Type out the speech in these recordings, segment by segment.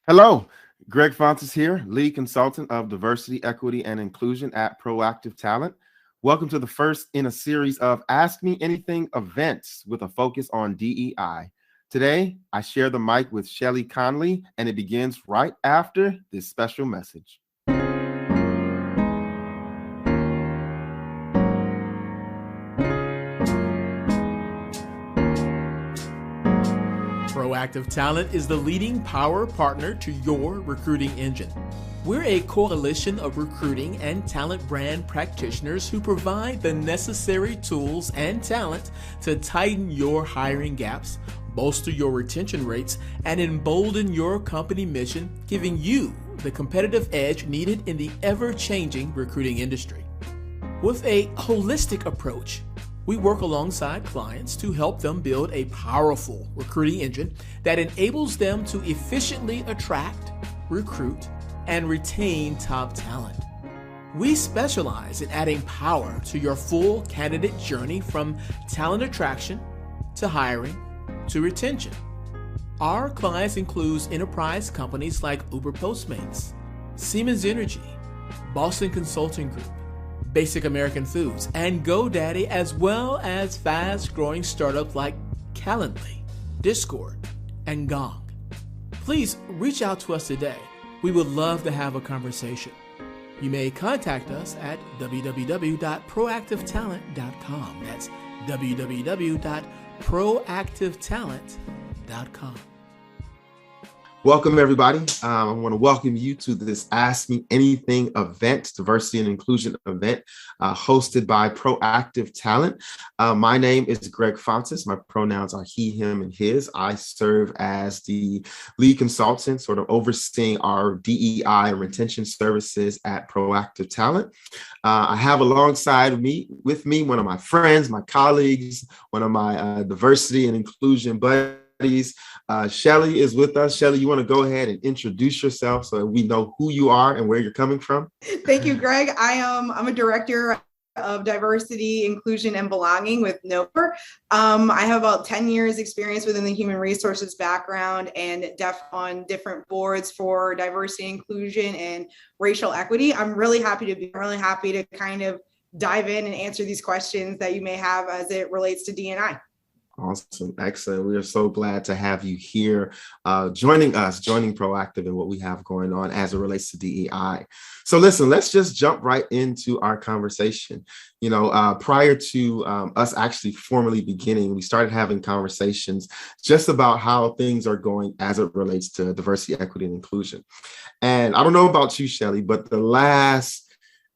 Hello, Greg Fontus here, lead consultant of diversity, equity, and inclusion at Proactive Talent. Welcome to the first in a series of Ask Me Anything events with a focus on DEI. Today, I share the mic with Chelly Conley, and it begins right after this special message. Proactive Talent is the leading power partner to your recruiting engine. We're a coalition of recruiting and talent brand practitioners who provide the necessary tools and talent to tighten your hiring gaps, bolster your retention rates, and embolden your company mission, giving you the competitive edge needed in the ever-changing recruiting industry. With a holistic approach, we work alongside clients to help them build a powerful recruiting engine that enables them to efficiently attract, recruit, and retain top talent. We specialize in adding power to your full candidate journey from talent attraction to hiring to retention. Our clients include enterprise companies like Uber Postmates, Siemens Energy, Boston Consulting Group, Basic American Foods, and GoDaddy, as well as fast-growing startups like Calendly, Discord, and Gong. Please reach out to us today. We would love to have a conversation. You may contact us at www.proactivetalent.com. That's www.proactivetalent.com. Welcome, everybody. I want to welcome you to this Ask Me Anything event, diversity and inclusion event, hosted by Proactive Talent. My name is Greg Fontus. My pronouns are he, him, and his. I serve as the lead consultant, sort of overseeing our DEI and retention services at Proactive Talent. I have alongside with me one of my friends, my colleagues, one of my diversity and inclusion buddies. Chelly is with us. Chelly, you want to go ahead and introduce yourself so we know who you are and where you're coming from? Thank you, Greg. I'm a director of diversity, inclusion, and belonging with NOPR. I have about 10 years experience within the human resources background and on different boards for diversity, inclusion, and racial equity. I'm really happy to kind of dive in and answer these questions that you may have as it relates to D&I. Awesome. Excellent. We are so glad to have you here joining Proactive and what we have going on as it relates to DEI. So listen, let's just jump right into our conversation. Prior to us actually formally beginning, we started having conversations just about how things are going as it relates to diversity, equity, and inclusion. And I don't know about you, Chelly, but the last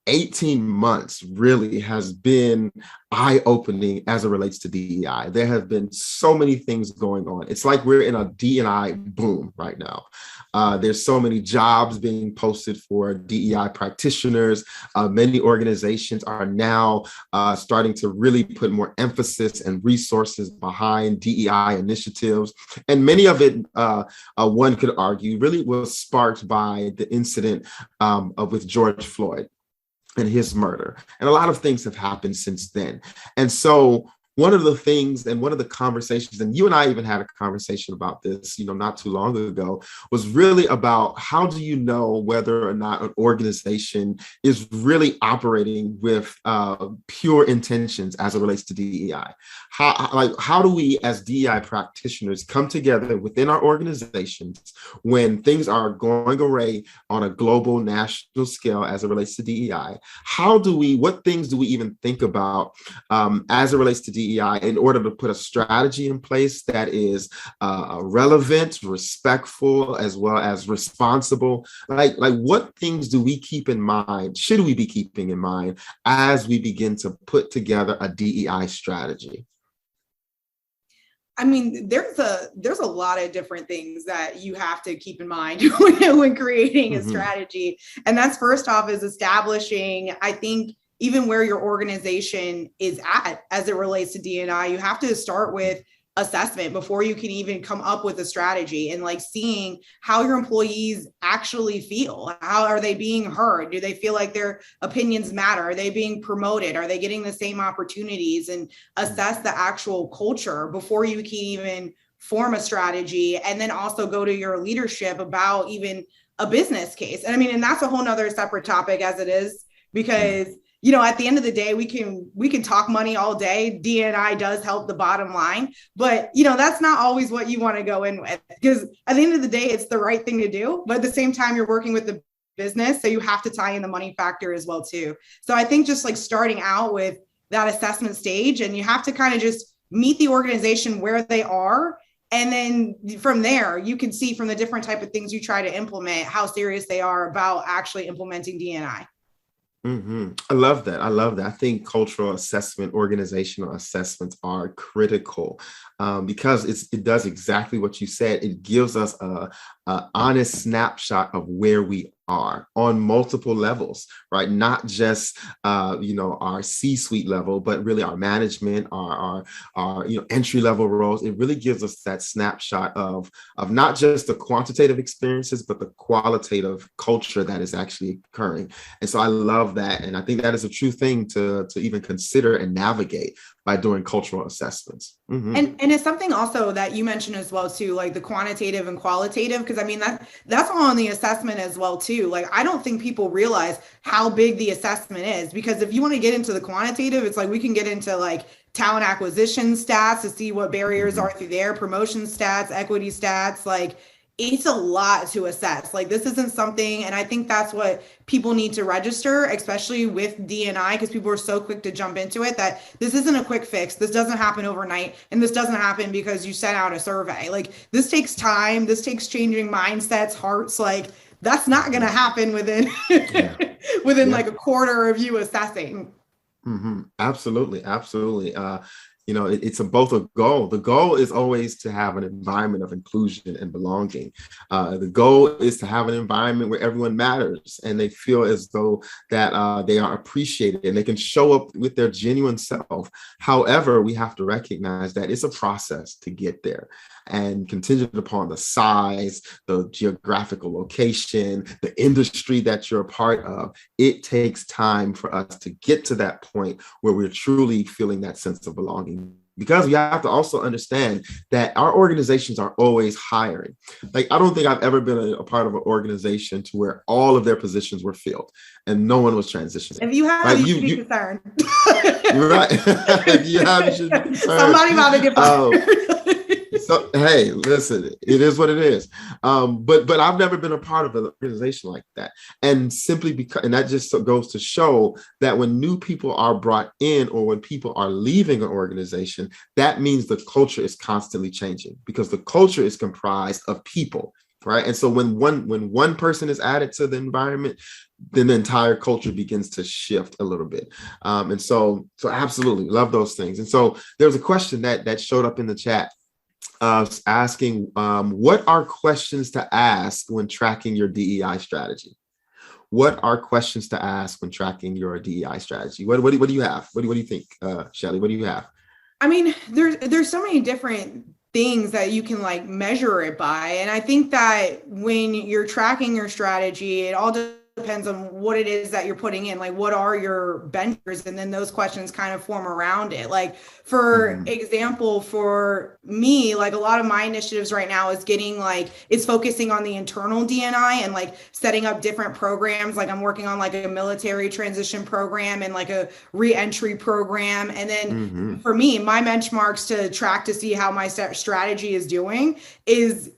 18 months really has been eye-opening as it relates to DEI. There have been so many things going on. It's like we're in a DEI boom right now. There's so many jobs being posted for DEI practitioners. Many organizations are now starting to really put more emphasis and resources behind DEI initiatives. And many of it, one could argue, really was sparked by the incident with George Floyd and his murder. And a lot of things have happened since then. And so one of the things and one of the conversations, and you and I even had a conversation about this, not too long ago, was really about how do you know whether or not an organization is really operating with pure intentions as it relates to DEI? How do we as DEI practitioners come together within our organizations when things are going awry on a global, national scale as it relates to DEI? What things do we even think about as it relates to DEI in order to put a strategy in place that is relevant, respectful, as well as responsible? Like what things do we keep in mind, should we be keeping in mind as we begin to put together a DEI strategy? I mean, there's a lot of different things that you have to keep in mind when creating a strategy. And that's first off is establishing, I think, even where your organization is at as it relates to D&I. You have to start with assessment before you can even come up with a strategy, and like seeing how your employees actually feel. How are they being heard? Do they feel like their opinions matter? Are they being promoted? Are they getting the same opportunities? And assess the actual culture before you can even form a strategy, and then also go to your leadership about even a business case. And I mean, and that's a whole nother separate topic as it is, because at the end of the day, we can talk money all day. D&I does help the bottom line, but that's not always what you want to go in with, because at the end of the day, it's the right thing to do. But at the same time, you're working with the business, so you have to tie in the money factor as well too. So I think just like starting out with that assessment stage, and you have to kind of just meet the organization where they are. And then from there, you can see from the different type of things you try to implement, how serious they are about actually implementing D&I. I love that. I think cultural assessment, organizational assessments are critical because it does exactly what you said. It gives us a honest snapshot of where we are on multiple levels, right? Not just our C-suite level, but really our management, our entry level roles. It really gives us that snapshot of not just the quantitative experiences, but the qualitative culture that is actually occurring. And so I love that, and I think that is a true thing to even consider and navigate by doing cultural assessments. And it's something also that you mentioned as well too, like the quantitative and qualitative, because I mean that's all on the assessment as well too. Like I don't think people realize how big the assessment is, because if you want to get into the quantitative, it's like we can get into like talent acquisition stats to see what barriers are through there, promotion stats, equity stats, like it's a lot to assess. Like this isn't something, and I think that's what people need to register, especially with D&I, because people are so quick to jump into it, that this isn't a quick fix. This doesn't happen overnight. And this doesn't happen because you sent out a survey. Like this takes time. This takes changing mindsets, hearts. Like that's not going to happen within like a quarter of you assessing. Absolutely. It's both a goal. The goal is always to have an environment of inclusion and belonging. The goal is to have an environment where everyone matters and they feel as though that they are appreciated and they can show up with their genuine self. However, we have to recognize that it's a process to get there. And contingent upon the size, the geographical location, the industry that you're a part of, it takes time for us to get to that point where we're truly feeling that sense of belonging. Because we have to also understand that our organizations are always hiring. Like, I don't think I've ever been a part of an organization to where all of their positions were filled and no one was transitioning. If you have, right? You should be concerned. You're right. If you have, you should be concerned. Somebody about to get fired. So, hey, listen, it is what it is. But I've never been a part of an organization like that. And simply because, and that just goes to show that when new people are brought in or when people are leaving an organization, that means the culture is constantly changing, because the culture is comprised of people, right? And so when one person is added to the environment, then the entire culture begins to shift a little bit. And so absolutely love those things. And so there was a question that showed up in the chat. Asking what are questions to ask when tracking your DEI strategy? What are questions to ask when tracking your DEI strategy? What do you have? What do you think, Chelly? What do you have? I mean, there's so many different things that you can like measure it by. And I think that when you're tracking your strategy, it all depends on what it is that you're putting in, like what are your benchmarks, and then those questions kind of form around it. Like for example, for me, like a lot of my initiatives right now is focusing on the internal D&I and like setting up different programs. Like I'm working on like a military transition program and like a re-entry program. And then for me, my benchmarks to track to see how my strategy is doing is,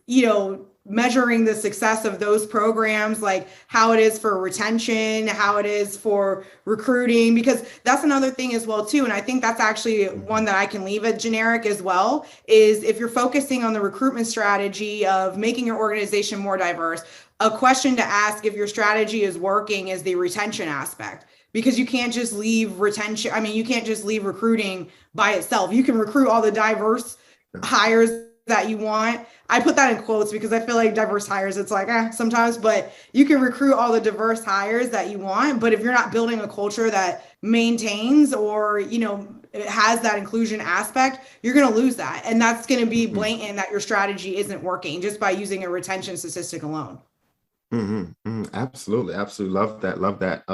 measuring the success of those programs, like how it is for retention, how it is for recruiting, because that's another thing as well too. And I think that's actually one that I can leave it generic as well, is if you're focusing on the recruitment strategy of making your organization more diverse, a question to ask if your strategy is working is the retention aspect. Because you can't just leave retention. I mean, you can't just leave recruiting by itself. You can recruit all the diverse hires that you want. I put that in quotes because I feel like diverse hires, it's like sometimes, but you can recruit all the diverse hires that you want. But if you're not building a culture that maintains or, it has that inclusion aspect, you're going to lose that. And that's going to be blatant that your strategy isn't working just by using a retention statistic alone. Absolutely. Absolutely. Love that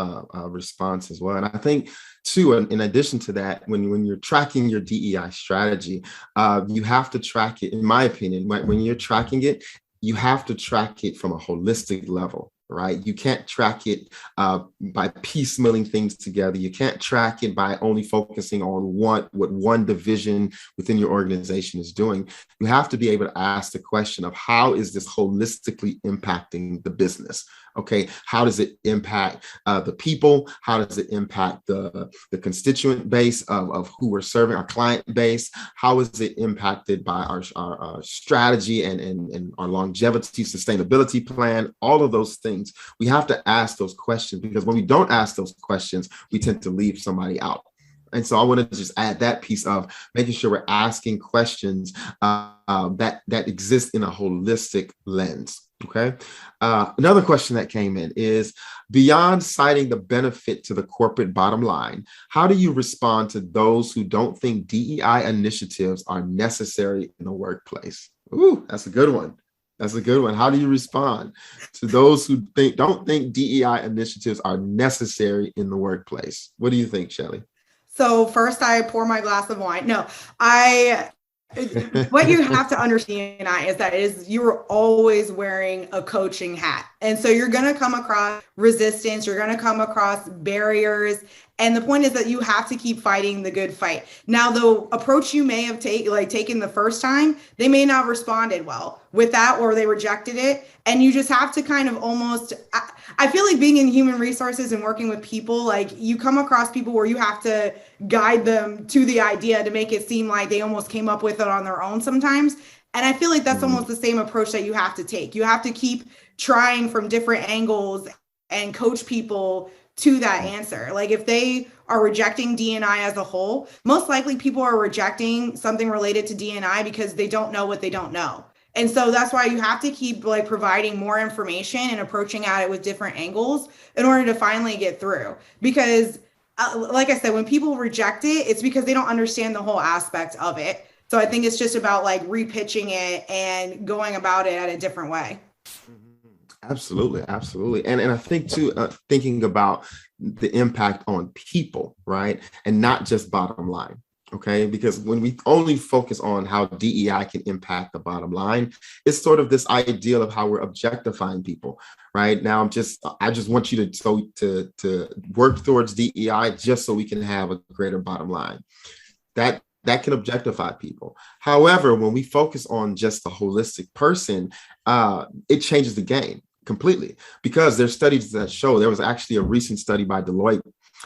response as well. And I think too, in addition to that, when you're tracking your DEI strategy, you have to track it, in my opinion, when you're tracking it, you have to track it from a holistic level. Right. You can't track it by piecemealing things together. You can't track it by only focusing on what one division within your organization is doing. You have to be able to ask the question of how is this holistically impacting the business? Okay, how does it impact the people? How does it impact the constituent base of who we're serving, our client base? How is it impacted by our strategy and our longevity, sustainability plan? All of those things. We have to ask those questions, because when we don't ask those questions, we tend to leave somebody out. And so I want to just add that piece of making sure we're asking questions that exist in a holistic lens. Okay. Another question that came in is, beyond citing the benefit to the corporate bottom line, how do you respond to those who don't think DEI initiatives are necessary in the workplace? Ooh, that's a good one. That's a good one. How do you respond to those who don't think DEI initiatives are necessary in the workplace? What do you think, Chelly? So first I pour my glass of wine. No, what you have to understand is you're always wearing a coaching hat. And so you're going to come across resistance. You're going to come across barriers. And the point is that you have to keep fighting the good fight. Now, the approach you may have taken the first time, they may not have responded well with that, or they rejected it. And you just have to kind of almost, I feel like being in human resources and working with people, like you come across people where you have to guide them to the idea to make it seem like they almost came up with it on their own sometimes. And I feel like that's almost the same approach that you have to take. You have to keep trying from different angles and coach people to that answer. Like if they are rejecting D&I as a whole, most likely people are rejecting something related to D&I because they don't know what they don't know. And so that's why you have to keep like providing more information and approaching at it with different angles in order to finally get through. Because like I said, when people reject it, it's because they don't understand the whole aspect of it. So I think it's just about like repitching it and going about it at a different way. Absolutely. Absolutely. And I think too, thinking about the impact on people, right? And not just bottom line. Okay, because when we only focus on how DEI can impact the bottom line, it's sort of this ideal of how we're objectifying people. Right now, I just want you to work towards DEI just so we can have a greater bottom line. That can objectify people. However, when we focus on just the holistic person, it changes the game completely, because there's studies that show, there was actually a recent study by Deloitte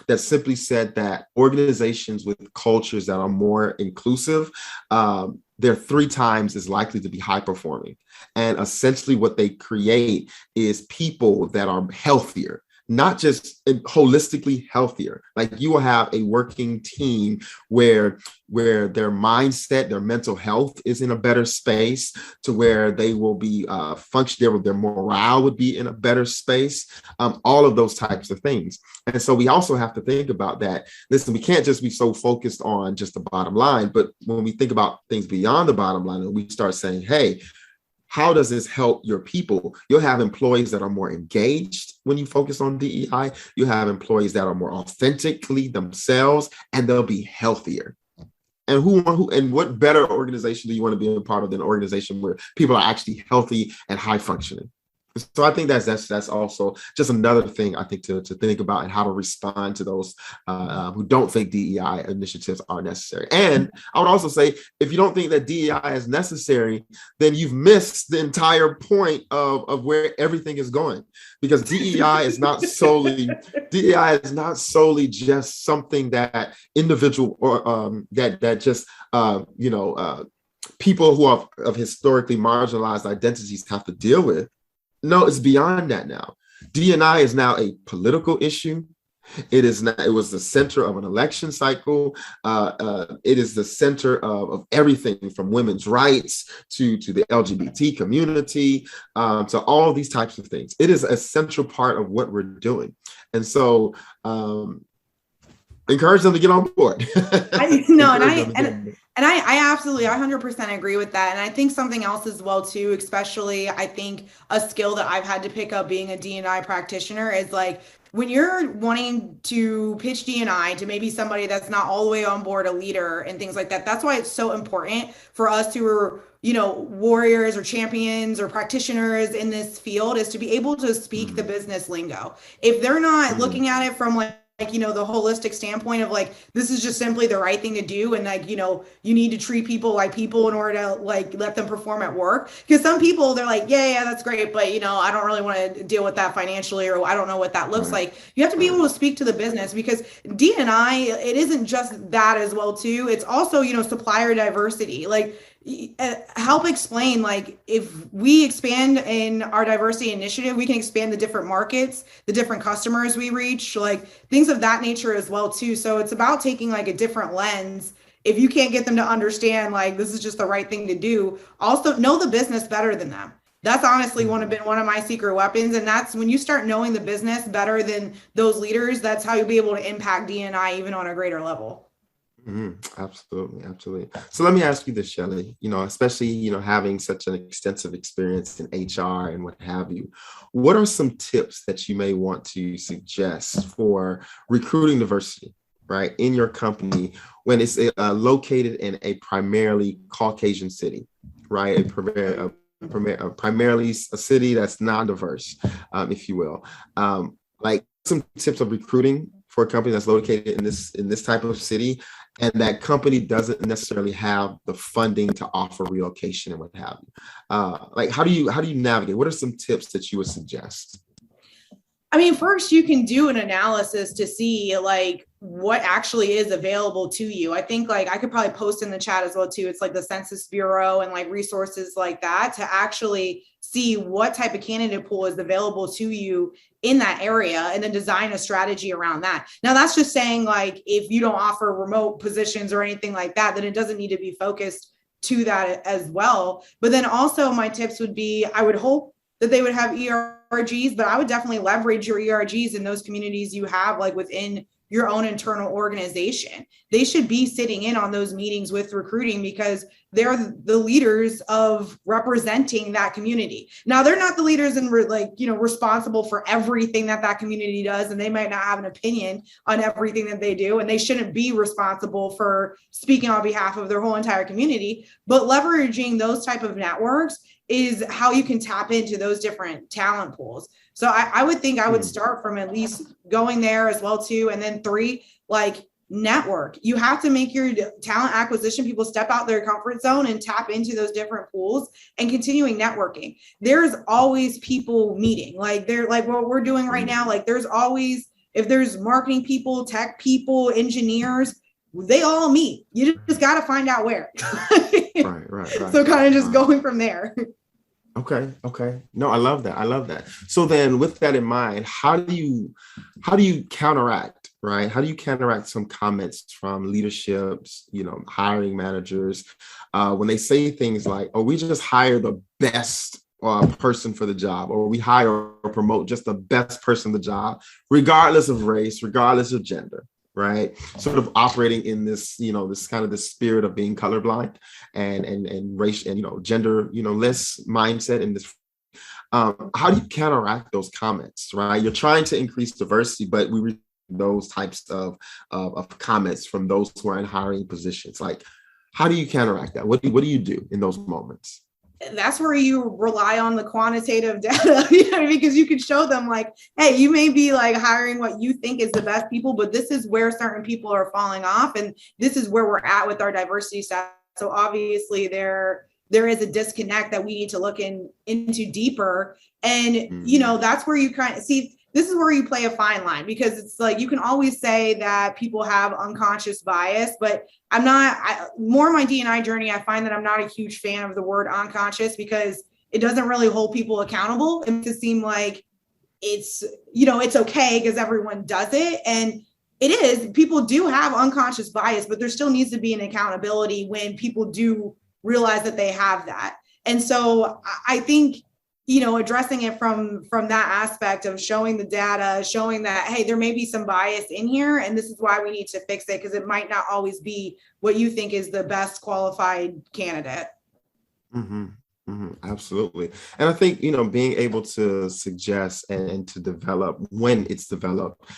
that simply said that organizations with cultures that are more inclusive, they're 3 times as likely to be high performing. And essentially what they create is people that are healthier, not just holistically healthier. Like you will have a working team where their mindset, their mental health is in a better space, to where they will be functioning, their morale would be in a better space, all of those types of things. And so we also have to think about that. Listen, we can't just be so focused on just the bottom line, but when we think about things beyond the bottom line, and we start saying, hey, how does this help your people? You'll have employees that are more engaged when you focus on DEI. You have employees that are more authentically themselves, and they'll be healthier. And and what better organization do you want to be a part of than an organization where people are actually healthy and high functioning? So I think that's also just another thing I think to think about, and how to respond to those who don't think DEI initiatives are necessary. And I would also say, if you don't think that DEI is necessary, then you've missed the entire point of where everything is going, because DEI is not solely just something that individual or that just people who are of historically marginalized identities have to deal with. No, it's beyond that now. D&I is now a political issue. It was the center of an election cycle. It is the center of everything from women's rights to the LGBT community, to all these types of things. It is a central part of what we're doing. And so encourage them to get on board. And I absolutely 100% agree with that. And I think something else as well too, especially I think a skill that I've had to pick up being a D&I practitioner is like when you're wanting to pitch D&I to maybe somebody that's not all the way on board, a leader and things like that. That's why it's so important for us to, warriors or champions or practitioners in this field is to be able to speak the business lingo. If they're not looking at it from like, the holistic standpoint of like, this is just simply the right thing to do. And like, you need to treat people like people in order to like, let them perform at work. Because some people, they're like, yeah, that's great. But, I don't really want to deal with that financially, or I don't know what that looks like. You have to be able to speak to the business, because D&I, it isn't just that as well too. It's also, supplier diversity. Like, help explain, like, if we expand in our diversity initiative, we can expand the different markets, the different customers we reach, like things of that nature as well too. So it's about taking like a different lens. If you can't get them to understand like this is just the right thing to do, also know the business better than them. That's honestly one of my secret weapons. And that's when you start knowing the business better than those leaders, that's how you'll be able to impact D&I even on a greater level. Absolutely. So let me ask you this, Chelly, especially, having such an extensive experience in HR and what have you, what are some tips that you may want to suggest for recruiting diversity, right, in your company when it's located in a primarily Caucasian city, right? Primarily a city that's non-diverse, if you will. Like some tips of recruiting for a company that's located in this type of city, and that company doesn't necessarily have the funding to offer relocation and what have you. Like, how do you navigate? What are some tips that you would suggest? I mean, first you can do an analysis to see like what actually is available to you. I think like I could probably post in the chat as well too. It's like the Census Bureau and like resources like that to actually see what type of candidate pool is available to you in that area, and then design a strategy around that. Now that's just saying like, if you don't offer remote positions or anything like that, then it doesn't need to be focused to that as well. But then also my tips would be, I would hope that they would have ERGs, but I would definitely leverage your ERGs in those communities you have, like within your own internal organization. They should be sitting in on those meetings with recruiting, because they're the leaders of representing that community. Now, they're not the leaders and responsible for everything that community does, and they might not have an opinion on everything that they do, and they shouldn't be responsible for speaking on behalf of their whole entire community. But leveraging those type of networks is how you can tap into those different talent pools. So I would think I would start from at least going there as well too. And then 3, like, network. You have to make your talent acquisition people step out their comfort zone and tap into those different pools and continuing networking. There's always people meeting, like they're like what we're doing right now. Like there's always, if there's marketing people, tech people, engineers, they all meet. You just got to find out where. Right. So kind of just going from there. Okay. No, I love that. So then with that in mind, how do you counteract, right? How do you counteract some comments from leaderships, hiring managers, when they say things like, oh, we just hire the best person for the job, or we hire or promote just the best person for the job, regardless of race, regardless of gender, right? Sort of operating in this, this kind of the spirit of being colorblind and race and, gender, less mindset in this. How do you counteract those comments, right? You're trying to increase diversity, but we read those types of comments from those who are in hiring positions. Like, how do you counteract that? What do you do in those moments? That's where you rely on the quantitative data, because you can show them like, hey, you may be like hiring what you think is the best people, but this is where certain people are falling off. And this is where we're at with our diversity stats. So obviously there is a disconnect that we need to look into deeper. And, that's where you kind of see, this is where you play a fine line, because it's like, you can always say that people have unconscious bias, but more my D&I journey, I find that I'm not a huge fan of the word unconscious, because it doesn't really hold people accountable. It makes it seem like it's okay because everyone does it. And it is, people do have unconscious bias, but there still needs to be an accountability when people do realize that they have that. And so I think addressing it from that aspect of showing the data, showing that, hey, there may be some bias in here, and this is why we need to fix it, because it might not always be what you think is the best qualified candidate. Mm-hmm. Mm-hmm. Absolutely. And I think, being able to suggest and to develop, when it's developed,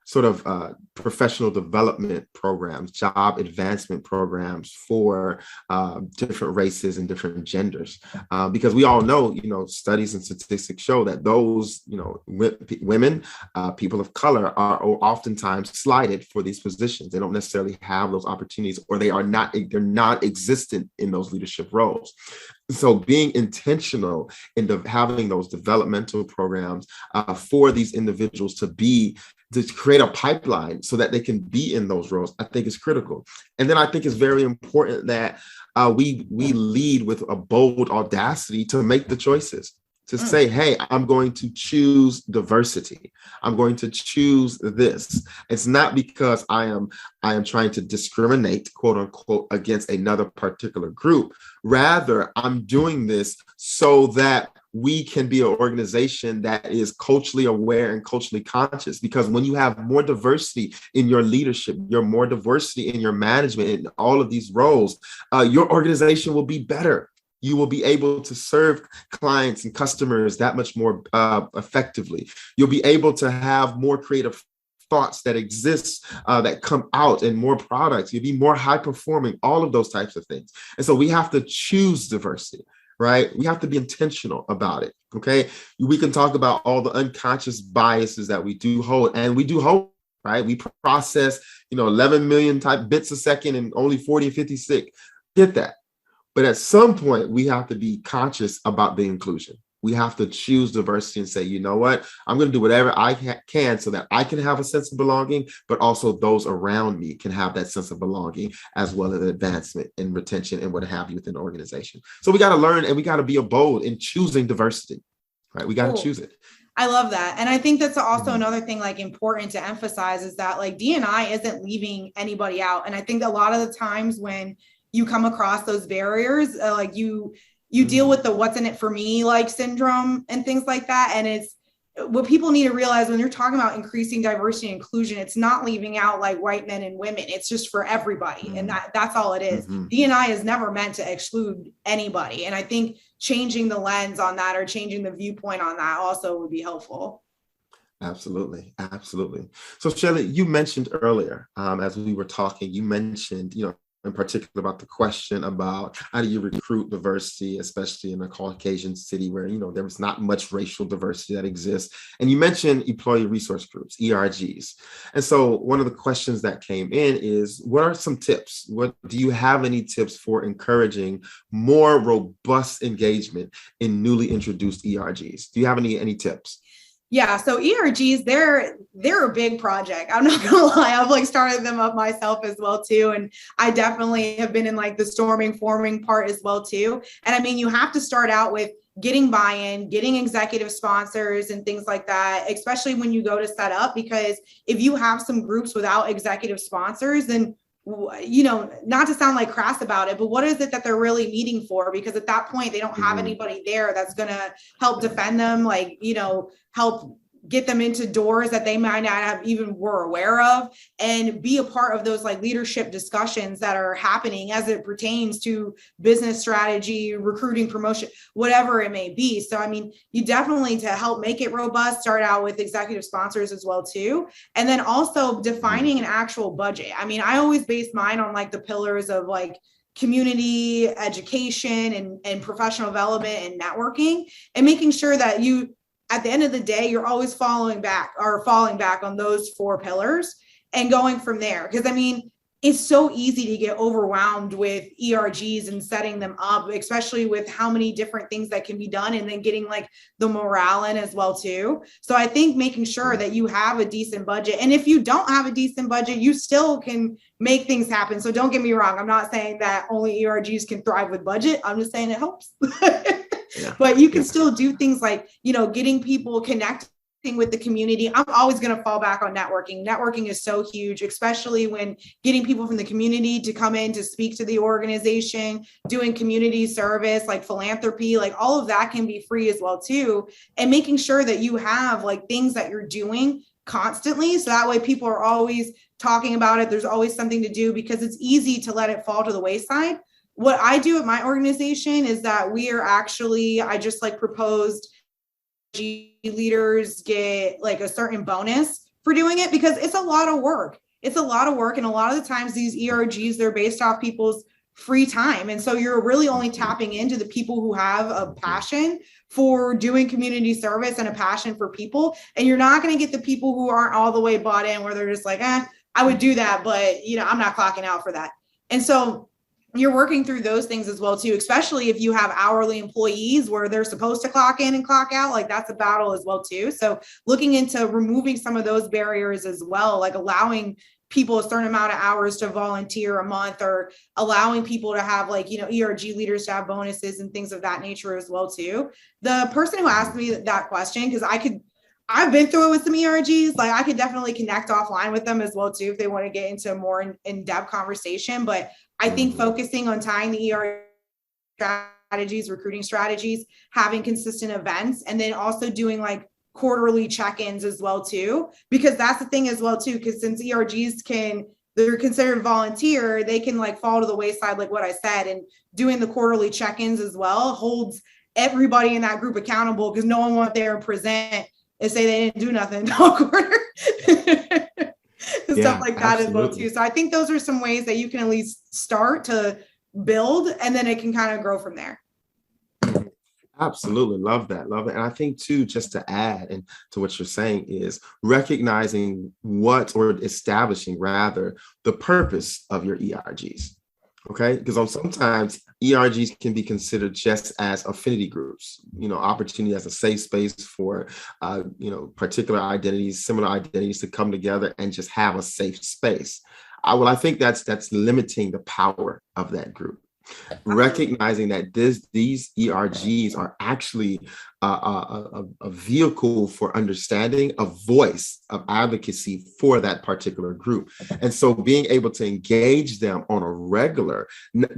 sort of professional development programs, job advancement programs for different races and different genders. Because we all know, studies and statistics show that those, women, people of color are oftentimes slighted for these positions. They don't necessarily have those opportunities, or they're non-existent in those leadership roles. So being intentional in having those developmental programs for these individuals to create a pipeline so that they can be in those roles, I think is critical. And then I think it's very important that we lead with a bold audacity to make the choices. To say, hey, I'm going to choose diversity. I'm going to choose this. It's not because I am trying to discriminate, quote unquote, against another particular group. Rather, I'm doing this so that we can be an organization that is culturally aware and culturally conscious. Because when you have more diversity in your leadership, you're more diversity in your management, in all of these roles, your organization will be better. You will be able to serve clients and customers that much more effectively. You'll be able to have more creative thoughts that exist, that come out, and more products. You'll be more high performing, all of those types of things. And so we have to choose diversity, right? We have to be intentional about it, okay? We can talk about all the unconscious biases that we do hold, and we do hold, right? We process, 11 million type bits a second and only 40 and 50 sick. Get that. But at some point, we have to be conscious about the inclusion. We have to choose diversity and say, you know what, I'm going to do whatever I can so that I can have a sense of belonging, but also those around me can have that sense of belonging, as well as advancement and retention and what have you within the organization. So we got to learn, and we got to be bold in choosing diversity, right? We got to choose it. I love that. And I think that's also another thing important to emphasize is that D&I isn't leaving anybody out. And I think a lot of the times when you come across those barriers, you deal with the what's in it for me syndrome and things like that. And it's what people need to realize when you're talking about increasing diversity and inclusion, it's not leaving out white men and women. It's just for everybody. And that's all it is. D&I is never meant to exclude anybody. And I think changing the lens on that, or changing the viewpoint on that, also would be helpful. Absolutely. Absolutely. So Chelly, you mentioned earlier, as we were talking, you mentioned, in particular about the question about how do you recruit diversity, especially in a Caucasian city where, there was not much racial diversity that exists. And you mentioned employee resource groups, ERGs. And so one of the questions that came in is, what are some tips? Do you have any tips for encouraging more robust engagement in newly introduced ERGs? Do you have any tips? Yeah, so ERGs, they're a big project. I'm not gonna lie, I've started them up myself as well too, and I definitely have been in the forming part as well too. And I mean, you have to start out with getting buy-in, getting executive sponsors and things like that, especially when you go to set up, because if you have some groups without executive sponsors, then not to sound crass about it, but what is it that they're really meeting for? Because at that point, they don't have anybody there that's going to help defend them, help get them into doors that they might not have even were aware of, and be a part of those leadership discussions that are happening as it pertains to business strategy, recruiting, promotion, whatever it may be. So, I mean, you definitely, to help make it robust, start out with executive sponsors as well too. And then also defining an actual budget. I mean, I always base mine on the pillars of community, education, and professional development and networking, and making sure that at the end of the day, you're always falling back on those 4 pillars and going from there. Because I mean, it's so easy to get overwhelmed with ERGs and setting them up, especially with how many different things that can be done, and then getting the morale in as well too. So I think making sure that you have a decent budget, and if you don't have a decent budget, you still can make things happen. So don't get me wrong. I'm not saying that only ERGs can thrive with budget. I'm just saying it helps. Yeah. But you can still do things getting people connected with the community, I'm always going to fall back on networking. Networking is so huge, especially when getting people from the community to come in to speak to the organization, doing community service, like philanthropy, like all of that can be free as well too. And making sure that you have like things that you're doing constantly. So that way people are always talking about it. There's always something to do, because it's easy to let it fall to the wayside. What I do at my organization is that we are actually, I just like proposed leaders get like a certain bonus for doing it, because it's a lot of work. It's a lot of work. And a lot of the times these ERGs, they're based off people's free time. And so you're really only tapping into the people who have a passion for doing community service and a passion for people. And you're not going to get the people who aren't all the way bought in, where they're just like, I would do that, but you know, I'm not clocking out for that. And so you're working through those things as well too, especially if you have hourly employees where they're supposed to clock in and clock out, like that's a battle as well too. So looking into removing some of those barriers as well, like allowing people a certain amount of hours to volunteer a month, or allowing people to have like, you know, ERG leaders to have bonuses and things of that nature as well too. The person who asked me that question, because I've been through it with some ERGs, like I could definitely connect offline with them as well too, if they want to get into a more in-depth conversation. But I think focusing on tying the ERG strategies, recruiting strategies, having consistent events, and then also doing like quarterly check-ins as well too, because that's the thing as well too, because since ERGs they're considered volunteer, they can like fall to the wayside, like what I said, and doing the quarterly check-ins as well holds everybody in that group accountable, because no one went there and present and say they didn't do nothing all quarter. Stuff like that as well too. So I think those are some ways that you can at least start to build, and then it can kind of grow from there. Absolutely. Love that. Love it. And I think too, just to add and to what you're saying, is recognizing or establishing rather the purpose of your ERGs. Okay, because sometimes ERGs can be considered just as affinity groups, you know, opportunity as a safe space for, particular identities, similar identities to come together and just have a safe space. I think that's limiting the power of that group. Recognizing that these ERGs are actually a vehicle for understanding, a voice of advocacy for that particular group. And so being able to engage them on a regular,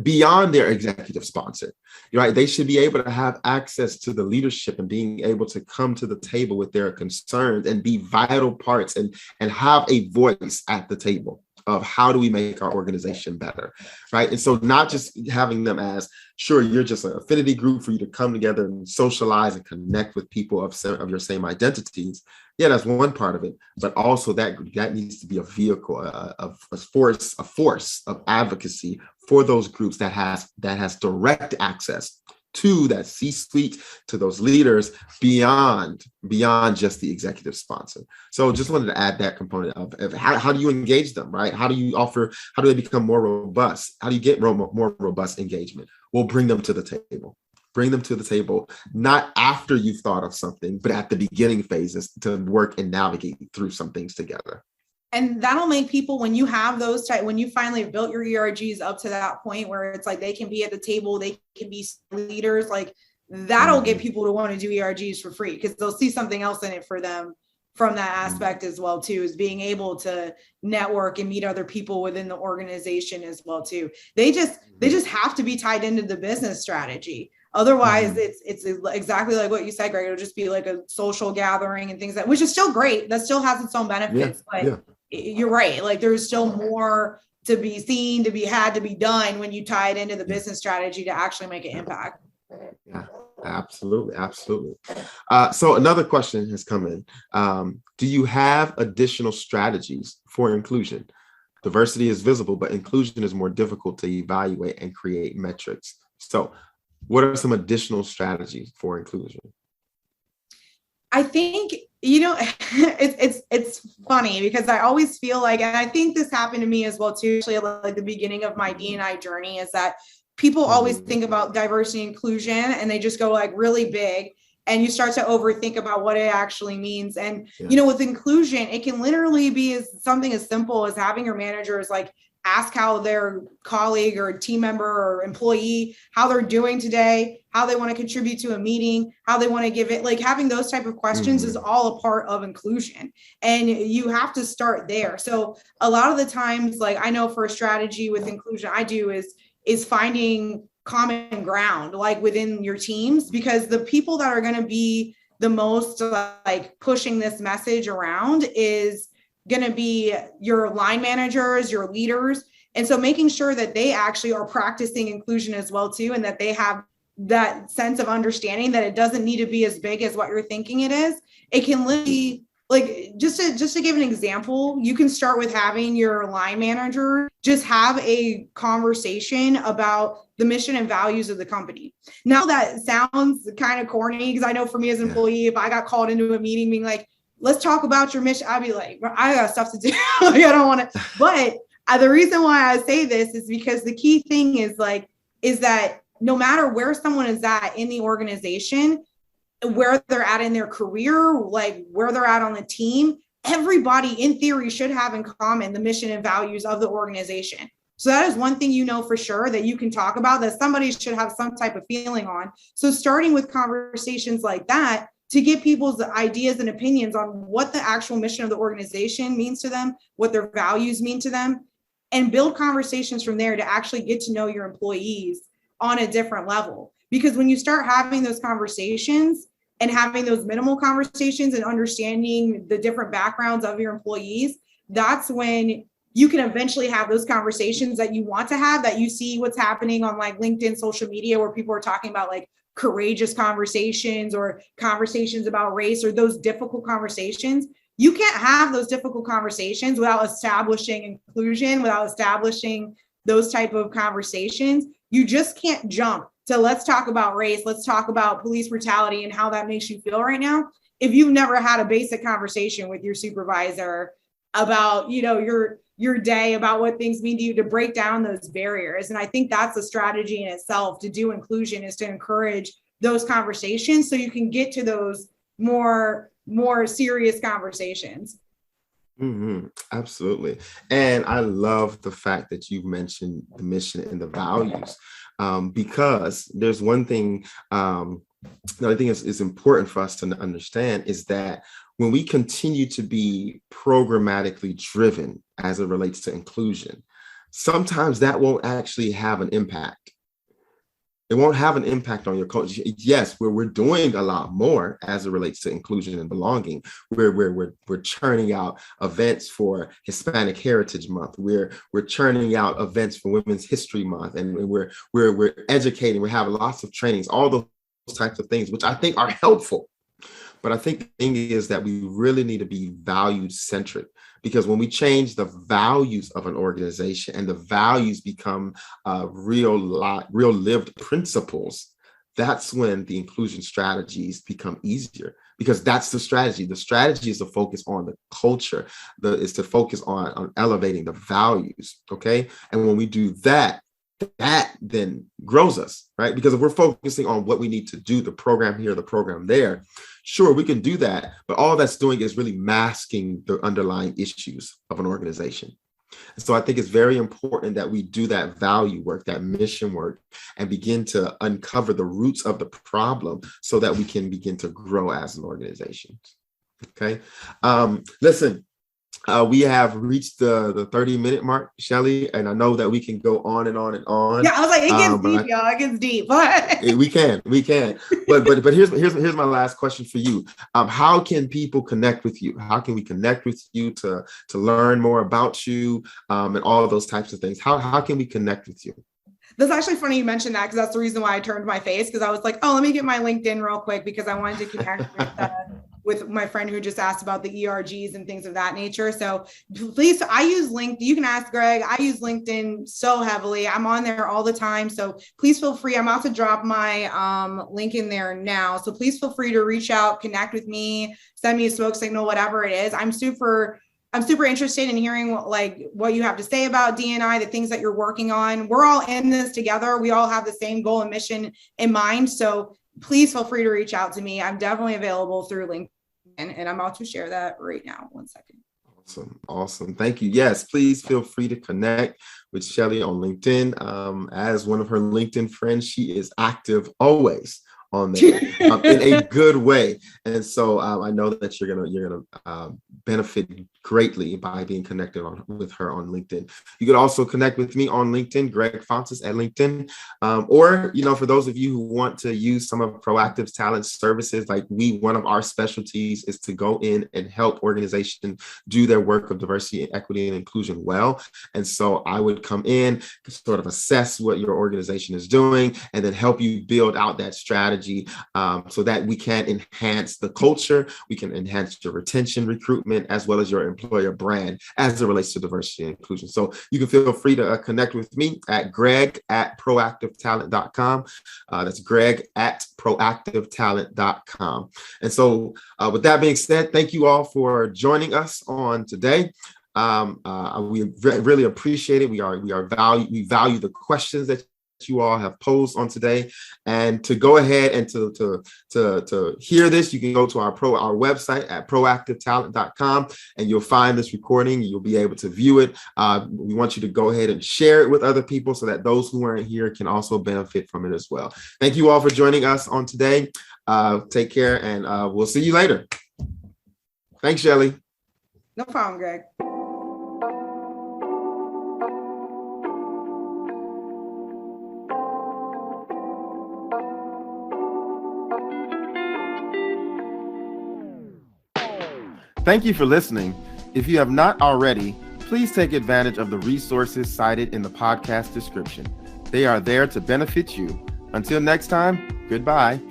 beyond their executive sponsor, right? They should be able to have access to the leadership and being able to come to the table with their concerns and be vital parts and have a voice at the table of how do we make our organization better, right? And so not just having them as, sure, you're just an affinity group for you to come together and socialize and connect with people of your same identities. Yeah, that's one part of it, but also that needs to be a vehicle, a force of advocacy for those groups that has direct access to that C-suite, to those leaders beyond just the executive sponsor. So just wanted to add that component of how do you engage them, right? How do they become more robust? How do you get more robust engagement? We'll bring them to the table. Bring them to the table, not after you've thought of something, but at the beginning phases to work and navigate through some things together. And that'll make people, when you have those when you finally have built your ERGs up to that point where it's like they can be at the table, they can be leaders, like that'll get people to want to do ERGs for free, because they'll see something else in it for them from that aspect as well too, is being able to network and meet other people within the organization as well too. They just have to be tied into the business strategy. Otherwise, it's exactly like what you said, Greg. It'll just be like a social gathering and things which is still great. That still has its own benefits, but you're right. Like there's still more to be seen, to be done when you tie it into the business strategy to actually make an impact. Yeah, absolutely. So another question has come in. Do you have additional strategies for inclusion? Diversity is visible, but inclusion is more difficult to evaluate and create metrics. So what are some additional strategies for inclusion? I think, it's funny because I always feel like, and I think this happened to me as well too, actually, like the beginning of my DEI journey, is that people always think about diversity and inclusion and they just go like really big, and you start to overthink about what it actually means. And, with inclusion, it can literally be something as simple as having your managers like ask how their colleague or team member or employee, how they're doing today, how they want to contribute to a meeting, how they want to give it, like having those type of questions is all a part of inclusion. And you have to start there. So a lot of the times, like I know for a strategy with inclusion, I do is finding common ground, like within your teams, because the people that are going to be the most like pushing this message around is going to be your line managers, your leaders. And so making sure that they actually are practicing inclusion as well too, and that they have that sense of understanding that it doesn't need to be as big as what you're thinking it is. It can literally, like, just to give an example, you can start with having your line manager just have a conversation about the mission and values of the company. Now that sounds kind of corny, because I know for me as an employee, if I got called into a meeting being like, let's talk about your mission, I'd be like, I got stuff to do. I don't want to. But the reason why I say this is because the key thing is that no matter where someone is at in the organization, where they're at in their career, like where they're at on the team, everybody in theory should have in common the mission and values of the organization. So that is one thing you know for sure that you can talk about, that somebody should have some type of feeling on. So starting with conversations like that to get people's ideas and opinions on what the actual mission of the organization means to them, what their values mean to them, and build conversations from there to actually get to know your employees on a different level. Because when you start having those conversations and having those minimal conversations and understanding the different backgrounds of your employees, that's when you can eventually have those conversations that you want to have, that you see what's happening on like LinkedIn, social media, where people are talking about like courageous conversations or conversations about race or those difficult conversations. You can't have those difficult conversations without establishing inclusion, without establishing those type of conversations. You just can't jump to let's talk about race, let's talk about police brutality and how that makes you feel right now, if you've never had a basic conversation with your supervisor about, you know, your day, about what things mean to you, to break down those barriers. And I think that's a strategy in itself to do inclusion, is to encourage those conversations so you can get to those more serious conversations. Absolutely. And I love the fact that you've mentioned the mission and the values, because there's one thing that I think is important for us to understand, is that when we continue to be programmatically driven as it relates to inclusion, sometimes that won't actually have an impact. It won't have an impact on your culture. Yes, we're doing a lot more as it relates to inclusion and belonging. We're churning out events for Hispanic Heritage Month. We're churning out events for Women's History Month, and we're educating. We have lots of trainings, all those types of things, which I think are helpful. But I think the thing is that we really need to be value centric, because when we change the values of an organization and the values become real lived principles, that's when the inclusion strategies become easier, because that's the strategy. The strategy is to focus on the culture, is to focus on elevating the values. Okay. And when we do that, that then grows us, right? Because if we're focusing on what we need to do, the program here, the program there, sure, we can do that, but all that's doing is really masking the underlying issues of an organization. And so I think it's very important that we do that value work, that mission work, and begin to uncover the roots of the problem so that we can begin to grow as an organization. Okay. Listen, we have reached the 30-minute mark, Chelly, and I know that we can go on and on and on. Yeah, I was like, it gets deep, y'all. It gets deep. We can. But here's my last question for you. How can people connect with you? How can we connect with you to learn more about you, and all of those types of things? How can we connect with you? That's actually funny you mentioned that, because that's the reason why I turned my face, because I was like, oh, let me get my LinkedIn real quick, because I wanted to connect with my friend who just asked about the ERGs and things of that nature. So please, I use LinkedIn. You can ask Greg. I use LinkedIn so heavily. I'm on there all the time. So please feel free. I'm about to drop my link in there now. So please feel free to reach out, connect with me, send me a smoke signal, whatever it is. I'm super interested in hearing what you have to say about DEI, the things that you're working on. We're all in this together. We all have the same goal and mission in mind. So please feel free to reach out to me. I'm definitely available through LinkedIn, and I'm about to share that right now. 1 second. Awesome. Thank you. Yes, please feel free to connect with Chelly on LinkedIn. As one of her LinkedIn friends, she is active always on there in a good way. And so I know that you're gonna benefit greatly by being connected with her on LinkedIn. You could also connect with me on LinkedIn, Greg Fontus at LinkedIn. Or, for those of you who want to use some of Proactive's talent services, like one of our specialties is to go in and help organizations do their work of diversity, equity, and inclusion well. And so I would come in, sort of assess what your organization is doing, and then help you build out that strategy so that we can enhance the culture, we can enhance your retention, recruitment, as well as your employer brand as it relates to diversity and inclusion. So you can feel free to connect with me at greg@proactivetalent.com. That's greg@proactivetalent.com. And so with that being said, thank you all for joining us on today. We really appreciate it. We value the questions that you all have posed on today. And to go ahead and to hear this, you can go to our website at proactivetalent.com, and you'll find this recording. You'll be able to view it. We want you to go ahead and share it with other people so that those who aren't here can also benefit from it as well. Thank you all for joining us on today. Take care, and we'll see you later. Thanks, Chelly. No problem, Greg. Thank you for listening. If you have not already, please take advantage of the resources cited in the podcast description. They are there to benefit you. Until next time, goodbye.